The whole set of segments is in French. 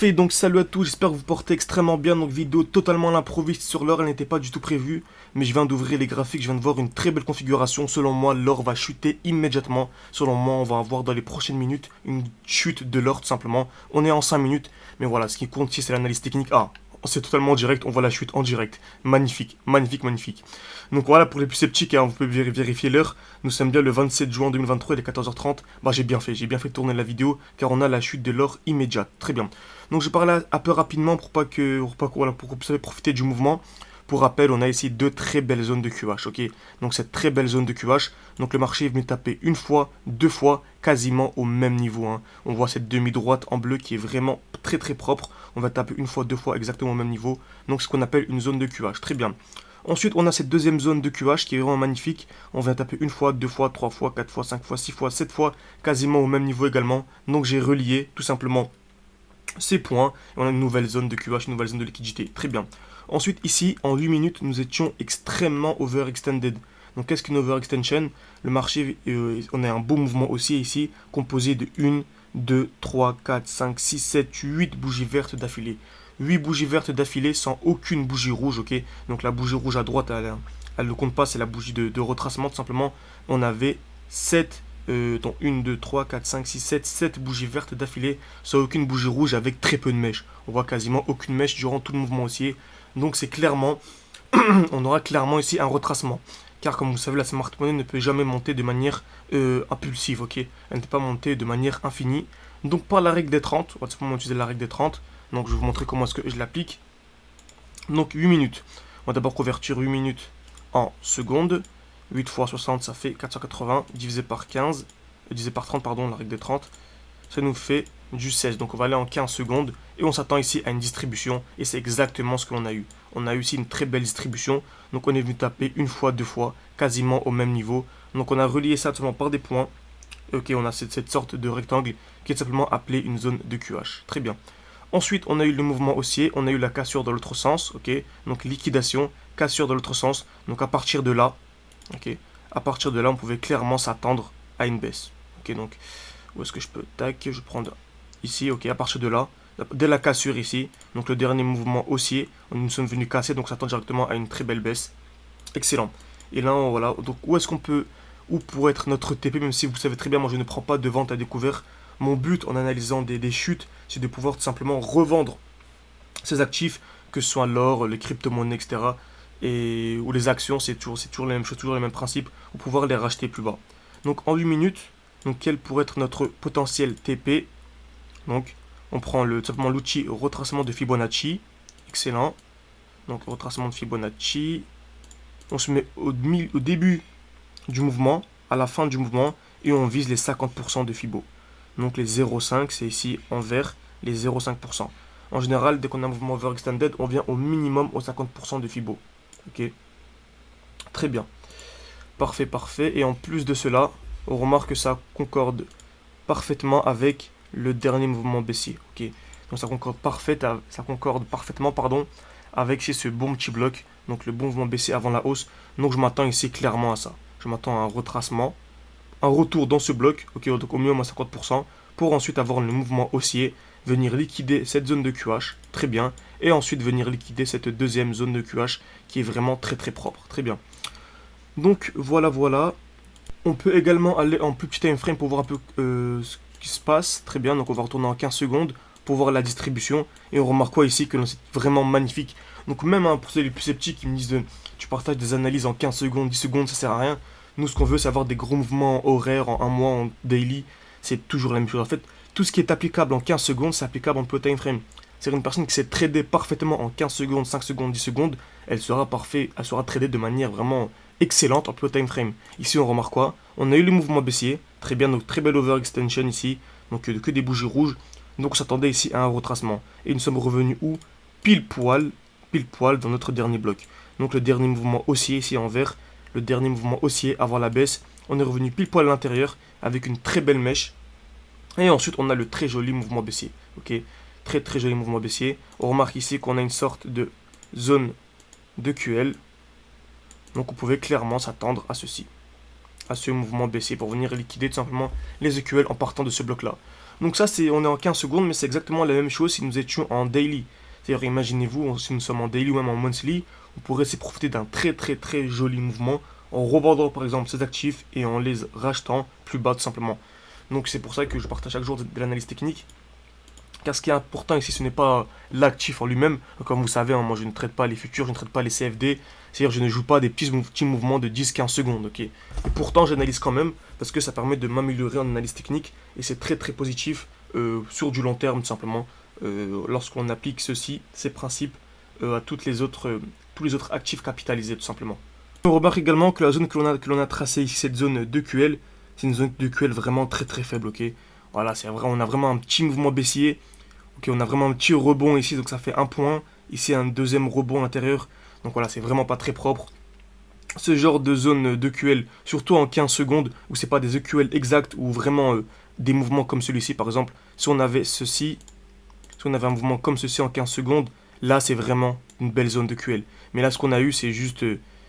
Parfait, donc salut à tous, j'espère que vous portez extrêmement bien. Donc vidéo totalement à l'improviste sur l'or, elle n'était pas du tout prévue. Mais je viens d'ouvrir les graphiques, je viens de voir une très belle configuration. Selon moi, l'or va chuter immédiatement. Selon moi, on va avoir dans les prochaines minutes une chute de l'or tout simplement. On est en 5 minutes, mais voilà, ce qui compte ici c'est l'analyse technique. Ah, c'est totalement direct, on voit la chute en direct. Magnifique, magnifique, magnifique. Donc voilà, pour les plus sceptiques, hein, vous pouvez vérifier l'heure. Nous sommes bien le 27 juin 2023, il est 14h30. Bah j'ai bien fait tourner la vidéo, car on a la chute de l'or immédiate. Très bien. Donc je parle un peu rapidement pour que vous puissiez profiter du mouvement. Pour rappel, on a ici deux très belles zones de QH, ok. Donc cette très belle zone de QH, donc le marché est venu taper une fois, deux fois, quasiment au même niveau, hein. On voit cette demi-droite en bleu qui est vraiment très très propre. On va taper une fois, deux fois, exactement au même niveau. Donc ce qu'on appelle une zone de QH, très bien. Ensuite, on a cette deuxième zone de QH qui est vraiment magnifique. On vient taper une fois, deux fois, trois fois, quatre fois, cinq fois, six fois, sept fois, quasiment au même niveau également. Donc j'ai relié tout simplement ces points. Et on a une nouvelle zone de QH, une nouvelle zone de liquidité. Très bien. Ensuite, ici, en 8 minutes, nous étions extrêmement overextended. Donc qu'est-ce qu'une overextension? Le marché, on a un beau mouvement haussier ici, composé de 1, 2, 3, 4, 5, 6, 7, 8 bougies vertes d'affilée. 8 bougies vertes d'affilée sans aucune bougie rouge, ok. Donc la bougie rouge à droite, elle ne compte pas, c'est la bougie de retracement, tout simplement. On avait 7, donc 1, 2, 3, 4, 5, 6, 7, 7 bougies vertes d'affilée, sans aucune bougie rouge, avec très peu de mèches. On voit quasiment aucune mèche durant tout le mouvement haussier. Donc c'est clairement, on aura clairement ici un retracement. Car comme vous savez, la smart money ne peut jamais monter de manière impulsive, ok. Elle ne peut pas monter de manière infinie. Donc par la règle des 30, on va tout simplement utiliser la règle des 30. Donc je vais vous montrer comment est-ce que je l'applique. Donc 8 minutes. On va d'abord convertir 8 minutes en secondes. 8 fois 60, ça fait 480, divisé par 15, divisé par 30, pardon, la règle des 30. Ça nous fait du 16. Donc on va aller en 15 secondes et on s'attend ici à une distribution et c'est exactement ce que l'on a eu. On a eu ici une très belle distribution. Donc on est venu taper une fois, deux fois, quasiment au même niveau. Donc on a relié ça tout simplement par des points. Ok, on a cette sorte de rectangle qui est simplement appelé une zone de QH. Très bien. Ensuite, on a eu le mouvement haussier, on a eu la cassure dans l'autre sens, ok. Donc liquidation, cassure dans l'autre sens. Donc à partir de là, ok, à partir de là, on pouvait clairement s'attendre à une baisse. Ok, donc où est-ce que je peux? Tac, je vais prendre ici, ok, à partir de là, dès la cassure ici, donc le dernier mouvement haussier, nous sommes venus casser, donc ça s'attend directement à une très belle baisse. Excellent. Et là, voilà, donc où est-ce qu'on peut, où pourrait être notre TP, même si vous savez très bien, moi je ne prends pas de vente à découvert. Mon but en analysant des chutes, c'est de pouvoir tout simplement revendre ces actifs, que ce soit l'or, les crypto-monnaies, etc. Ou les actions, c'est toujours la même chose, toujours les mêmes principes, pour pouvoir les racheter plus bas. Donc en 8 minutes, donc quel pourrait être notre potentiel TP? Donc on prend tout simplement l'outil retracement de Fibonacci. Excellent. Donc retracement de Fibonacci. On se met au début du mouvement, à la fin du mouvement, et on vise les 50% de Fibo. Donc les 0,5, c'est ici en vert, les 0,5%. En général, dès qu'on a un mouvement overextended, on vient au minimum aux 50% de Fibo. Ok. Très bien. Parfait, parfait. Et en plus de cela, on remarque que ça concorde parfaitement avec le dernier mouvement baissier. Ok. Donc ça concorde parfaitement, pardon, avec ce bon petit bloc. Donc le bon mouvement baissier avant la hausse. Donc je m'attends ici clairement à ça. Je m'attends à un retracement, un retour dans ce bloc, ok, donc au minimum à 50%, pour ensuite avoir le mouvement haussier, venir liquider cette zone de QH, très bien, et ensuite venir liquider cette deuxième zone de QH qui est vraiment très très propre, très bien. Donc voilà, voilà. On peut également aller en plus petit time frame pour voir un peu ce qui se passe, très bien, donc on va retourner en 15 secondes pour voir la distribution, et on remarque quoi ici, que c'est vraiment magnifique. Donc même pour ceux les plus sceptiques qui me disent tu partages des analyses en 15 secondes, 10 secondes, ça sert à rien. Nous, ce qu'on veut, c'est avoir des gros mouvements horaires en un mois, en daily. C'est toujours la même chose. En fait, tout ce qui est applicable en 15 secondes, c'est applicable en peu time frame. C'est-à-dire une personne qui sait trader parfaitement en 15 secondes, 5 secondes, 10 secondes, elle sera tradée de manière vraiment excellente en peu time frame. Ici, on remarque quoi? On a eu le mouvement baissier, très bien, donc très belle overextension ici, donc que des bougies rouges. Donc on s'attendait ici à un retracement. Et nous sommes revenus où? Pile poil dans notre dernier bloc. Donc le dernier mouvement haussier ici en vert, le dernier mouvement haussier avant la baisse, on est revenu pile poil à l'intérieur avec une très belle mèche. Et ensuite on a le très joli mouvement baissier. Ok, très très joli mouvement baissier. On remarque ici qu'on a une sorte de zone de QL. Donc on pouvait clairement s'attendre à ceci, à ce mouvement baissier pour venir liquider tout simplement les EQL en partant de ce bloc là. Donc ça, on est en 15 secondes, mais c'est exactement la même chose si nous étions en daily. C'est-à-dire, imaginez-vous, si nous sommes en daily ou même en monthly, on pourrait s'y profiter d'un très très très joli mouvement en revendant par exemple ces actifs et en les rachetant plus bas tout simplement. Donc c'est pour ça que je partage chaque jour de l'analyse technique. Car ce qui est important ici, ce n'est pas l'actif en lui-même. Comme vous savez, hein, moi je ne traite pas les futurs, je ne traite pas les CFD. C'est-à-dire je ne joue pas des petits mouvements de 10-15 secondes. Ok. Et pourtant j'analyse quand même parce que ça permet de m'améliorer en analyse technique. Et c'est très très positif sur du long terme tout simplement. Lorsqu'on applique ces principes à tous les autres actifs capitalisés tout simplement. On remarque également que la zone que l'on a tracée ici, cette zone 2QL, c'est une zone 2QL vraiment très très faible. Ok. Voilà, c'est vrai, on a vraiment un petit mouvement baissier. Ok, on a vraiment un petit rebond ici, donc ça fait un point. Ici, un deuxième rebond à l'intérieur. Donc voilà, c'est vraiment pas très propre. Ce genre de zone d'EQL, surtout en 15 secondes, où c'est pas des EQL exacts, ou vraiment des mouvements comme celui-ci, par exemple. Si on avait ceci, si on avait un mouvement comme ceci en 15 secondes, là, c'est vraiment une belle zone d'EQL. Mais là, ce qu'on a eu, c'est juste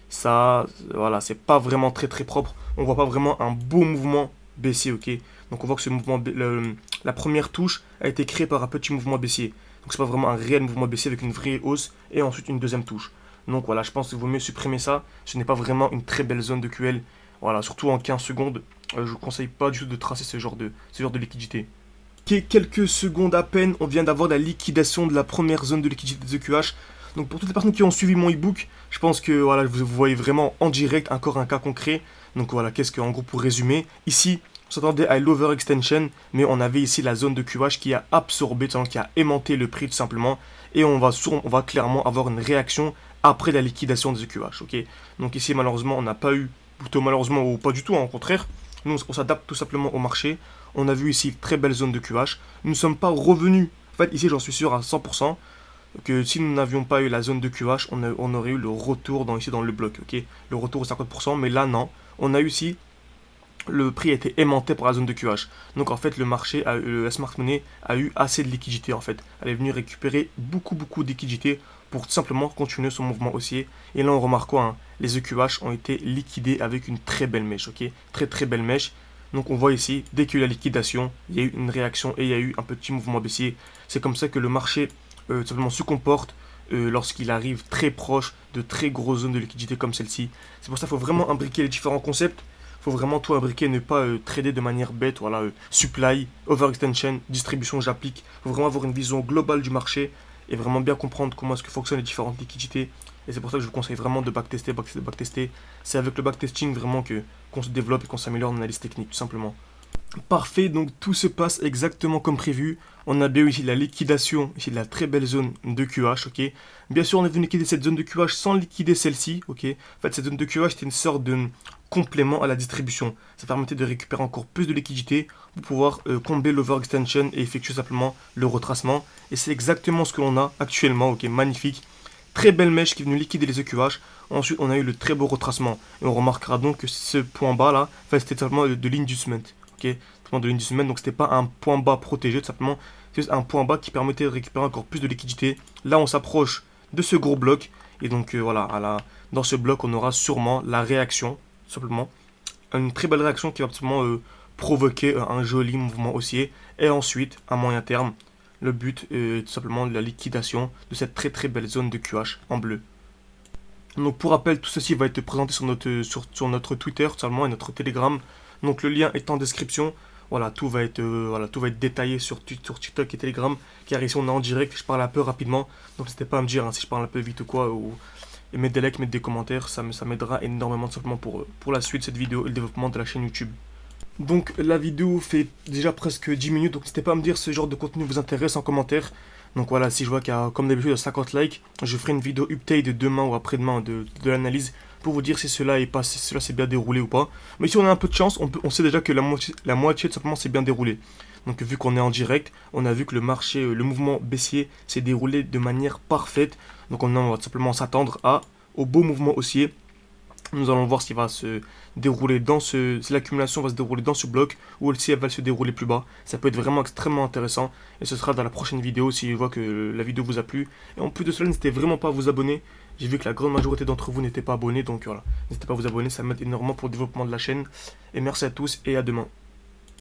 ça. Voilà, c'est pas vraiment très très propre. On voit pas vraiment un beau mouvement baissier, ok. Donc on voit que ce mouvement, la première touche a été créée par un petit mouvement baissier. Donc c'est pas vraiment un réel mouvement baissier avec une vraie hausse et ensuite une deuxième touche. Donc voilà, je pense qu'il vaut mieux supprimer ça. Ce n'est pas vraiment une très belle zone de QL. Voilà, surtout en 15 secondes, je ne vous conseille pas du tout de tracer ce genre de liquidité. Ok, quelques secondes à peine, on vient d'avoir la liquidation de la première zone de liquidité de EQH. Donc pour toutes les personnes qui ont suivi mon ebook, je pense que voilà, vous voyez vraiment en direct encore un cas concret. Donc voilà, qu'est-ce qu'en gros pour résumer, ici on s'attendait à l'overextension, mais on avait ici la zone de QH qui a absorbé, qui a aimanté le prix tout simplement, et on va clairement avoir une réaction après la liquidation des EQH, ok. Donc ici malheureusement on n'a pas eu, plutôt malheureusement ou pas du tout, hein, au contraire, nous on s'adapte tout simplement au marché. On a vu ici une très belle zone de QH, nous ne sommes pas revenus, en fait ici j'en suis sûr à 100%, que si nous n'avions pas eu la zone de QH, on aurait eu le retour ici dans le bloc, ok, le retour au 50%, mais là non, on a eu ici le prix a été aimanté par la zone de QH. Donc en fait le marché, la smart money a eu assez de liquidité en fait. Elle est venue récupérer beaucoup de liquidité pour tout simplement continuer son mouvement haussier. Et là on remarque quoi, hein, les EQH ont été liquidés avec une très belle mèche, ok, très très belle mèche. Donc on voit ici, dès qu'il y a eu la liquidation, il y a eu une réaction et il y a eu un petit mouvement baissier. C'est comme ça que le marché tout simplement se comporte lorsqu'il arrive très proche de très grosses zones de liquidité comme celle-ci. C'est pour ça qu'il faut vraiment imbriquer les différents concepts. Faut vraiment tout imbriquer, ne pas trader de manière bête, voilà, supply, overextension, distribution, j'applique. Faut vraiment avoir une vision globale du marché et vraiment bien comprendre comment est-ce que fonctionnent les différentes liquidités. Et c'est pour ça que je vous conseille vraiment de backtester. C'est avec le backtesting vraiment qu'on se développe et qu'on s'améliore en analyse technique, tout simplement. Parfait, donc tout se passe exactement comme prévu. On a bien eu ici la liquidation, ici de la très belle zone de QH, ok. Bien sûr, on est venu liquider cette zone de QH sans liquider celle-ci, ok. En fait, cette zone de QH, c'était une sorte de complément à la distribution. Ça permettait de récupérer encore plus de liquidité pour pouvoir combler l'overextension et effectuer simplement le retracement. Et c'est exactement ce que l'on a actuellement, ok, magnifique. Très belle mèche qui est venue liquider les EQH. Ensuite, on a eu le très beau retracement. Et on remarquera donc que ce point bas là, c'était simplement de l'inducement. Ok, de l'inducement, donc c'était pas un point bas protégé, tout simplement, c'est juste un point bas qui permettait de récupérer encore plus de liquidité. Là, on s'approche de ce gros bloc. Et donc voilà, dans ce bloc, on aura sûrement la réaction, simplement. Une très belle réaction qui va absolument provoquer un joli mouvement haussier. Et ensuite, à moyen terme, le but est tout simplement la liquidation de cette très très belle zone de QH en bleu. Donc pour rappel, tout ceci va être présenté sur notre Twitter seulement et notre Telegram. Donc le lien est en description. Voilà, tout va être détaillé sur TikTok et Telegram. Car ici on est en direct, je parle un peu rapidement. Donc n'hésitez pas à me dire hein, si je parle un peu vite ou quoi. Et mettez des likes, mettez des commentaires, ça m'aidera énormément simplement pour la suite de cette vidéo et le développement de la chaîne YouTube. Donc la vidéo fait déjà presque 10 minutes, donc n'hésitez pas à me dire si ce genre de contenu vous intéresse en commentaire. Donc voilà, si je vois qu'il y a comme d'habitude 50 likes, je ferai une vidéo update demain ou après-demain de l'analyse pour vous dire si cela s'est bien déroulé ou pas. Mais si on a un peu de chance, on sait déjà que la moitié tout simplement s'est bien déroulé. Donc vu qu'on est en direct, on a vu que le marché, le mouvement baissier s'est déroulé de manière parfaite. Donc on va tout simplement s'attendre au beau mouvement haussier. Nous allons voir s'il va se dérouler si l'accumulation va se dérouler dans ce bloc ou si elle va se dérouler plus bas. Ça peut être vraiment extrêmement intéressant et ce sera dans la prochaine vidéo si je vois que la vidéo vous a plu. Et en plus de cela, n'hésitez vraiment pas à vous abonner. J'ai vu que la grande majorité d'entre vous n'étaient pas abonnés, donc voilà. N'hésitez pas à vous abonner, ça m'aide énormément pour le développement de la chaîne. Et merci à tous et à demain.